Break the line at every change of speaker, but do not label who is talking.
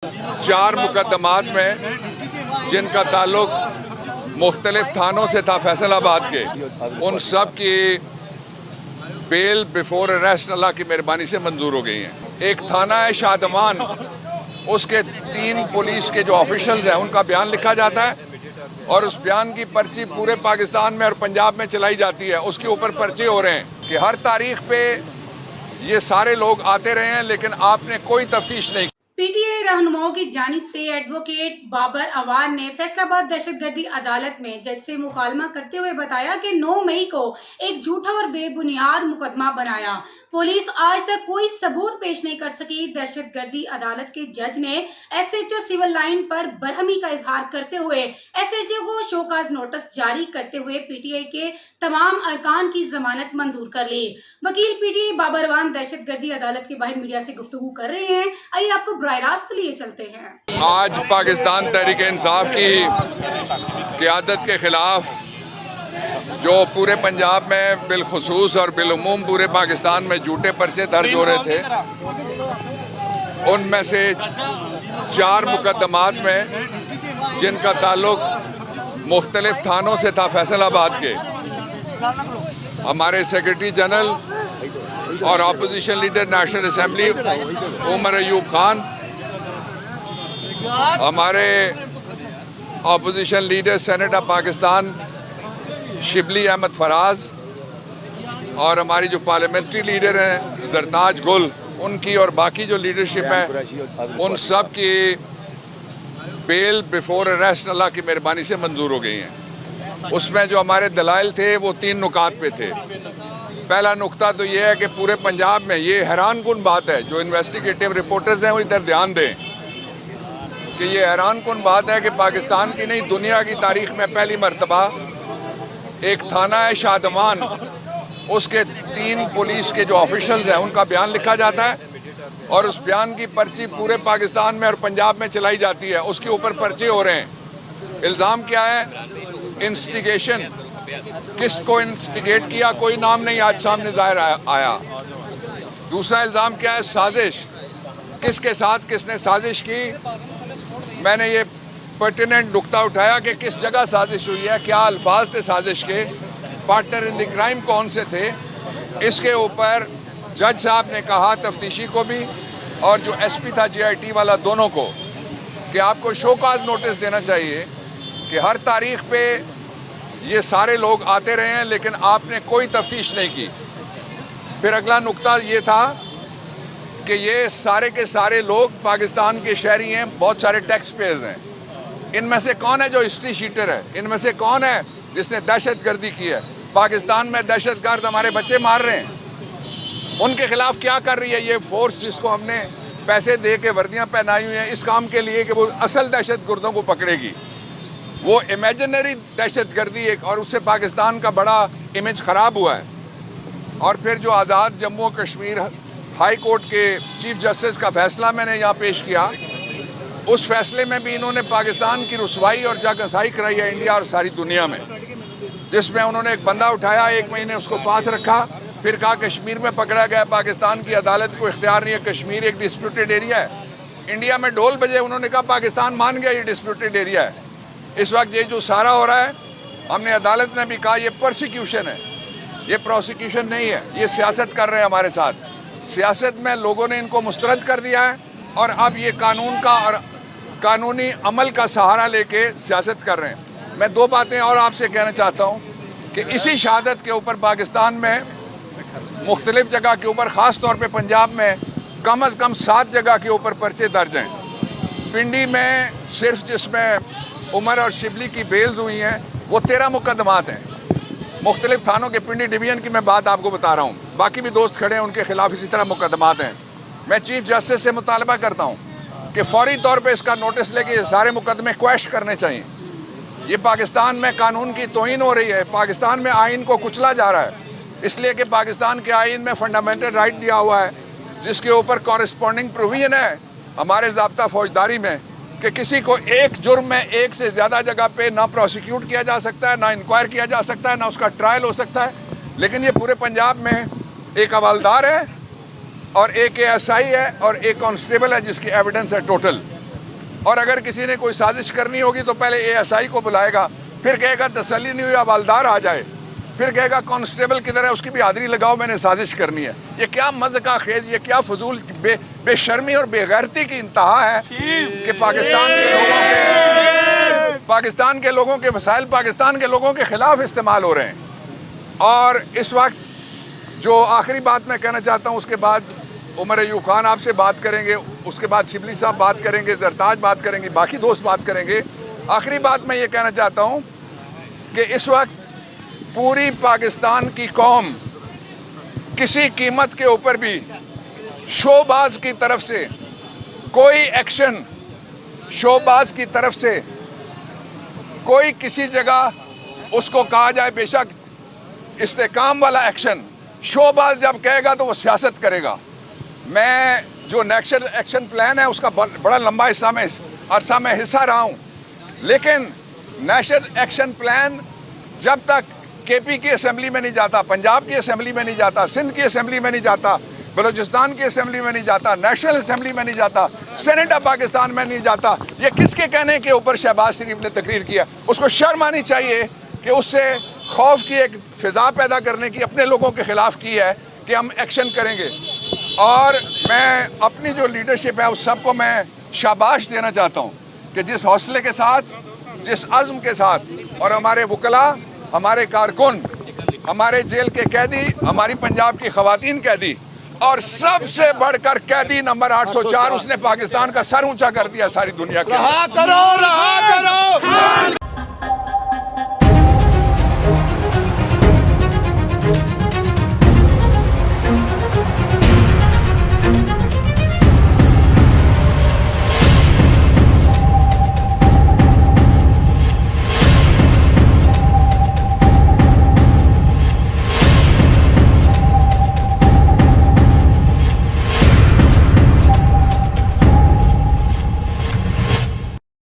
4 मुकदमात में जिनका ताल्लुक मुख्तलिफ थानों से था फैसलाबाद के, उन सब की बेल बिफोर अरेस्ट अल्लाह की मेहरबानी से मंजूर हो गई हैं। एक थाना है शादमान, उसके 3 पुलिस के जो ऑफिशियल्स हैं उनका बयान लिखा जाता है और उस बयान की पर्ची पूरे पाकिस्तान में और पंजाब में चलाई जाती है। उसके ऊपर पर्चे हो रहे हैं कि हर तारीख पे ये सारे लोग आते रहे हैं, लेकिन आपने कोई तफ्तीश नहीं।
पीटीआई रहनुमाओं की जानिब से एडवोकेट बाबर अवान ने फैसलाबाद दहशतगर्दी अदालत में जज से मुकालमा करते हुए बताया कि 9 मई को एक झूठा और बेबुनियाद मुकदमा बनाया। पुलिस आज तक कोई सबूत पेश नहीं कर सकी। दहशतगर्दी अदालत के जज ने एसएचओ सिविल लाइन पर बरहमी का इजहार करते हुए एसएचओ को शोकाज नोटिस जारी करते हुए पीटीआई के तमाम अरकान की जमानत मंजूर कर ली। वकील पीटीआई बाबर अवान दहशतगर्दी अदालत के बाहर मीडिया से गुफ्तगू कर रहे हैं। आइए आपको बराह रास्त लिए चलते हैं।
आज पाकिस्तान तहरीक इंसाफ की क़यादत के खिलाफ जो पूरे पंजाब में बिलखुसूस और बिलुमूम पूरे पाकिस्तान में झूठे पर्चे दर्ज हो रहे थे, उनमें से 4 मुकदमात में जिनका ताल्लुक मुख्तलिफ थानों से था फैसलाबाद के, हमारे सेक्रेटरी जनरल और opposition leader national assembly Umar Ayub Khan, हमारे opposition leader senate of Pakistan Shibli Ahmad Faraz और हमारी जो पार्लियामेंट्री लीडर हैं जरताज गुल, उनकी और बाकी जो लीडरशिप है उन सब की बेल बिफोर अरेस्ट अल्लाह की मेहरबानी से मंजूर हो गई हैं। उसमें जो हमारे दलाइल थे वो 3 नुकात पे थे। पहला नुक्ता तो ये है कि पूरे पंजाब में ये हैरान कुन बात है, जो इन्वेस्टिगेटिव रिपोर्टर्स हैं वो इधर ध्यान दें कि ये हैरान कुन बात है कि पाकिस्तान की नहीं दुनिया की तारीख में पहली मरतबा एक थाना है शादमान, उसके 3 पुलिस के जो ऑफिशियल्स हैं उनका बयान लिखा जाता है और उस बयान की पर्ची पूरे पाकिस्तान में और पंजाब में चलाई जाती है। उसके ऊपर पर्चे हो रहे हैं। इल्ज़ाम क्या है? इंस्टिगेशन। किसको इंस्टिगेट किया कोई नाम नहीं आज सामने ज़ाहिर आया। दूसरा इल्ज़ाम क्या है? साजिश। किसके साथ किसने साजिश की? मैंने ये पर्टिनेंट नुक्ता उठाया कि किस जगह साजिश हुई है, क्या अल्फाज थे साजिश के, पार्टनर इन द क्राइम कौन से थे। इसके ऊपर जज साहब ने कहा तफ्तीशी को भी और जो एसपी था जीआईटी वाला दोनों को कि आपको शोकाज नोटिस देना चाहिए कि हर तारीख पे ये सारे लोग आते रहे हैं, लेकिन आपने कोई तफ्तीश नहीं की। फिर अगला नुक्ता ये था कि ये सारे के सारे लोग पाकिस्तान के शहरी हैं, बहुत सारे टैक्स पेयर्स हैं। इनमें से कौन है जो हिस्ट्री शीटर है? इनमें से कौन है जिसने दहशतगर्दी की है? पाकिस्तान में दहशतगर्द हमारे बच्चे मार रहे हैं, उनके खिलाफ क्या कर रही है ये फोर्स जिसको हमने पैसे दे के वर्दियाँ पहनाई हुई हैं इस काम के लिए कि वो असल दहशतगर्दों को पकड़ेगी। वो इमेजिनरी दहशतगर्दी एक, और उससे पाकिस्तान का बड़ा इमेज ख़राब हुआ है। और फिर जो आज़ाद जम्मू और कश्मीर हाई कोर्ट के चीफ जस्टिस का फैसला मैंने यहाँ पेश किया, उस फैसले में भी इन्होंने पाकिस्तान की रुसवाई और जागसाई कराई है इंडिया और सारी दुनिया में, जिसमें उन्होंने एक बंदा उठाया, 1 महीने उसको पास रखा, फिर कहा कश्मीर में पकड़ा गया, पाकिस्तान की अदालत को इख्तियार नहीं है, कश्मीर एक डिस्प्यूटेड एरिया है। इंडिया में ढोल बजे, उन्होंने कहा पाकिस्तान मान गया ये डिस्प्यूटेड एरिया है। इस वक्त ये जो सारा हो रहा है, हमने अदालत में भी कहा ये परसिक्यूशन है, ये प्रोसिक्यूशन नहीं है, ये सियासत कर रहे हैं हमारे साथ। सियासत में लोगों ने इनको मुस्तरद कर दिया है और अब ये कानून का और कानूनी अमल का सहारा लेके सियासत कर रहे हैं। मैं 2 बातें और आपसे कहना चाहता हूँ कि इसी शहादत के ऊपर पाकिस्तान में मुख्तलिफ जगह के ऊपर, ख़ास तौर पे पंजाब में कम अज़ कम 7 जगह के ऊपर पर्चे दर्ज हैं। पिंडी में सिर्फ जिसमें उमर और शिबली की बेल्स हुई हैं वो 13 मुकदमात हैं। मुख्तलिफ थानों के पिंडी डिवीज़न की मैं बात आपको बता रहा हूँ, बाकी भी दोस्त खड़े हैं उनके खिलाफ इसी तरह मुकदमात हैं। मैं चीफ जस्टिस से मुतालबा करता हूँ कि फौरी तौर पे इसका नोटिस लेके ये सारे मुकदमे क्वैश करने चाहिए। ये पाकिस्तान में कानून की तौहीन हो रही है, पाकिस्तान में आइन को कुचला जा रहा है, इसलिए कि पाकिस्तान के आइन में फंडामेंटल राइट दिया हुआ है जिसके ऊपर कॉरेस्पॉन्डिंग प्रोविजन है हमारे ज़ाब्ता फौजदारी में कि किसी को एक जुर्म में 1 से ज़्यादा जगह पे ना प्रोसिक्यूट किया जा सकता है, ना इंक्वायर किया जा सकता है, ना उसका ट्रायल हो सकता है। लेकिन ये पूरे पंजाब में एक हवालदार है और एक ASI है और एक कांस्टेबल है जिसकी एविडेंस है टोटल। और अगर किसी ने कोई साजिश करनी होगी तो पहले ASI को बुलाएगा, फिर कहेगा तसल्ली नहीं हुई हवालदार आ जाए, फिर कहेगा कांस्टेबल किधर है उसकी भी हाजिरी लगाओ, मैंने साजिश करनी है। ये क्या मज़का खेज, ये क्या फजूल बेशर्मी और बेगैरती की इंतहा है कि पाकिस्तान के लोगों के वसाइल पाकिस्तान के लोगों के ख़िलाफ़ इस्तेमाल हो रहे हैं। और इस वक्त जो आखिरी बात मैं कहना चाहता हूँ, उसके बाद उमर अयूब खान आपसे बात करेंगे, उसके बाद शिबली साहब बात करेंगे, जरताज बात करेंगे, बाकी दोस्त बात करेंगे। आखिरी बात मैं ये कहना चाहता हूँ कि इस वक्त पूरी पाकिस्तान की कौम किसी कीमत के ऊपर भी शोबाज की तरफ से कोई एक्शन, शोबाज की तरफ से कोई किसी जगह उसको कहा जाए बेशक इस्तेकाम वाला एक्शन, शोबाज जब कहेगा तो वो सियासत करेगा। मैं जो नेशनल एक्शन प्लान है उसका बड़ा लंबा अरसा में हिस्सा रहा हूँ, लेकिन नेशनल एक्शन प्लान जब तक KP की असेंबली में नहीं जाता, पंजाब की असेंबली में नहीं जाता, सिंध की असेंबली में नहीं जाता, बलूचिस्तान की असेंबली में नहीं जाता, नेशनल असेंबली में नहीं जाता, सेनेट ऑफ पाकिस्तान में नहीं जाता, ये किसके कहने के ऊपर शहबाज शरीफ ने तकरीर किया? उसको शर्म आनी चाहिए कि उससे खौफ की एक फ़िज़ा पैदा करने की अपने लोगों के ख़िलाफ़ की है कि हम एक्शन करेंगे। और मैं अपनी जो लीडरशिप है उस सबको मैं शाबाश देना चाहता हूँ कि जिस हौसले के साथ, जिस अज़्म के साथ, और हमारे वकला, हमारे कारकुन, हमारे जेल के कैदी, हमारी पंजाब की ख़वातीन कैदी, और सबसे बढ़कर कैदी नंबर 804, उसने पाकिस्तान का सर ऊंचा कर दिया सारी दुनिया के।
रहा करो।